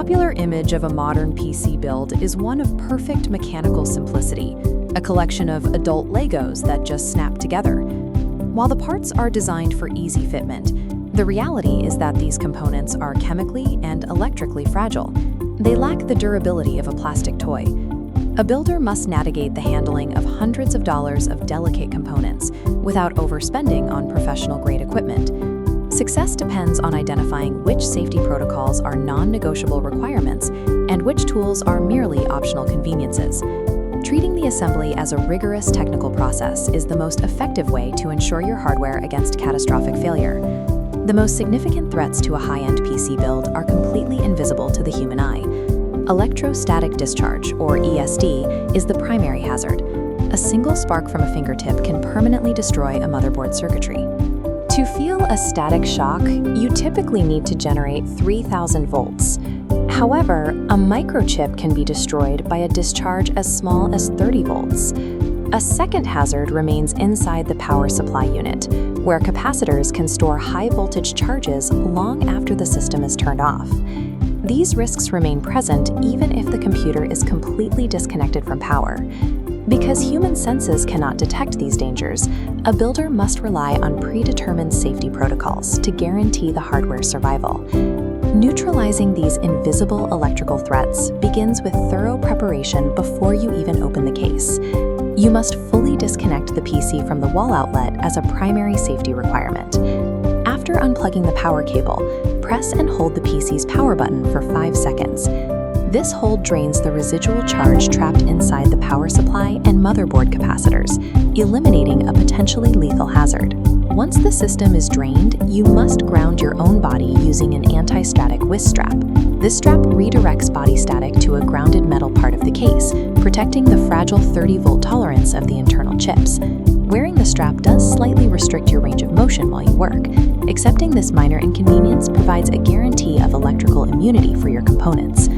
popular image of a modern PC build is one of perfect mechanical simplicity, a collection of adult Legos that just snap together. While the parts are designed for easy fitment, the reality is that these components are chemically and electrically fragile. They lack the durability of a plastic toy. A builder must navigate the handling of hundreds of dollars of delicate components without overspending on professional-grade equipment. Success depends on identifying which safety protocols are non-negotiable requirements and which tools are merely optional conveniences. Treating the assembly as a rigorous technical process is the most effective way to ensure your hardware against catastrophic failure. The most significant threats to a high-end PC build are completely invisible to the human eye. Electrostatic discharge, or ESD, is the primary hazard. A single spark from a fingertip can permanently destroy a motherboard circuitry. To feel a static shock, you typically need to generate 3,000 volts. However, a microchip can be destroyed by a discharge as small as 30 volts. A second hazard remains inside the power supply unit, where capacitors can store high-voltage charges long after the system is turned off. These risks remain present even if the computer is completely disconnected from power. Because human senses cannot detect these dangers, a builder must rely on predetermined safety protocols to guarantee the hardware's survival. Neutralizing these invisible electrical threats begins with thorough preparation before you even open the case. You must fully disconnect the PC from the wall outlet as a primary safety requirement. After unplugging the power cable, press and hold the PC's power button for 5 seconds. This hold drains the residual charge trapped inside the power supply and motherboard capacitors, eliminating a potentially lethal hazard. Once the system is drained, you must ground your own body using an anti-static whisk strap. This strap redirects body static to a grounded metal part of the case, protecting the fragile 30-volt tolerance of the internal chips. Wearing the strap does slightly restrict your range of motion while you work. Accepting this minor inconvenience provides a guarantee of electrical immunity for your components.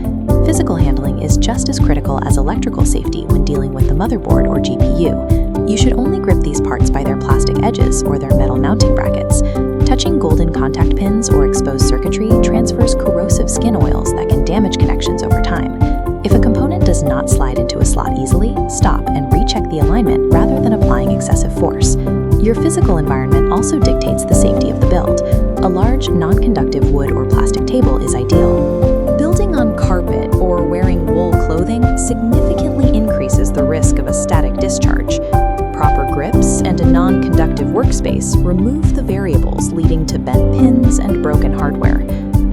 Physical handling is just as critical as electrical safety when dealing with the motherboard or GPU. You should only grip these parts by their plastic edges or their metal mounting brackets. Touching golden contact pins or exposed circuitry transfers corrosive skin oils that can damage connections over time. If a component does not slide into a slot easily, stop and recheck the alignment rather than applying excessive force. Your physical environment also dictates the safety of the build. A large, non-conductive wood or plastic table is ideal. Building on carpet or wearing wool clothing significantly increases the risk of a static discharge. Proper grips and a non-conductive workspace remove the variables leading to bent pins and broken hardware.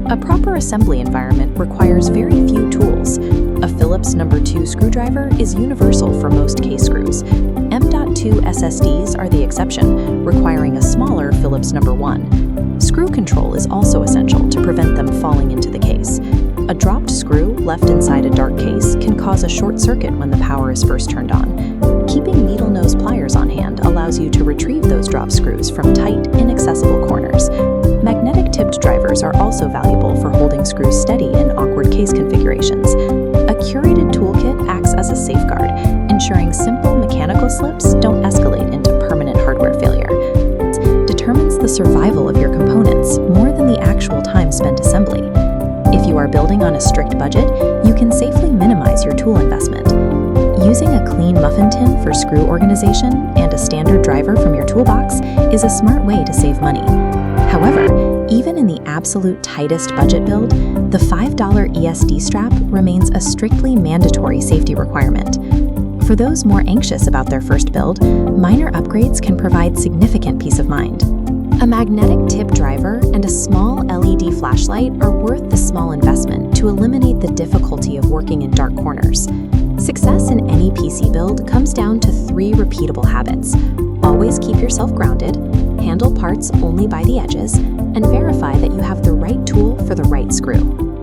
A proper assembly environment requires very few tools. A Phillips No. 2 screwdriver is universal for most case screws. M.2 SSDs are the exception, requiring a smaller Phillips No. 1. Screw control is also essential to prevent them falling into the case. A dropped screw left inside a dark case can cause a short circuit when the power is first turned on. Keeping needle nose pliers on hand allows you to retrieve those dropped screws from tight, inaccessible corners. Magnetic tipped drivers are also valuable for holding screws steady in awkward case configurations. A curated toolkit acts as a safeguard, ensuring simple mechanical slips don't escalate into permanent hardware failure. It determines the survival of your components more than the actual time spent assembly. If you are building on a strict budget, you can safely minimize your tool investment. Using a clean muffin tin for screw organization and a standard driver from your toolbox is a smart way to save money. However, even in the absolute tightest budget build, the $5 ESD strap remains a strictly mandatory safety requirement. For those more anxious about their first build, minor upgrades can provide significant peace of mind. A magnetic tip driver and a small LED flashlight are worth the small investment to eliminate the difficulty of working in dark corners. Success in any PC build comes down to 3 repeatable habits. Always keep yourself grounded, handle parts only by the edges, and verify that you have the right tool for the right screw.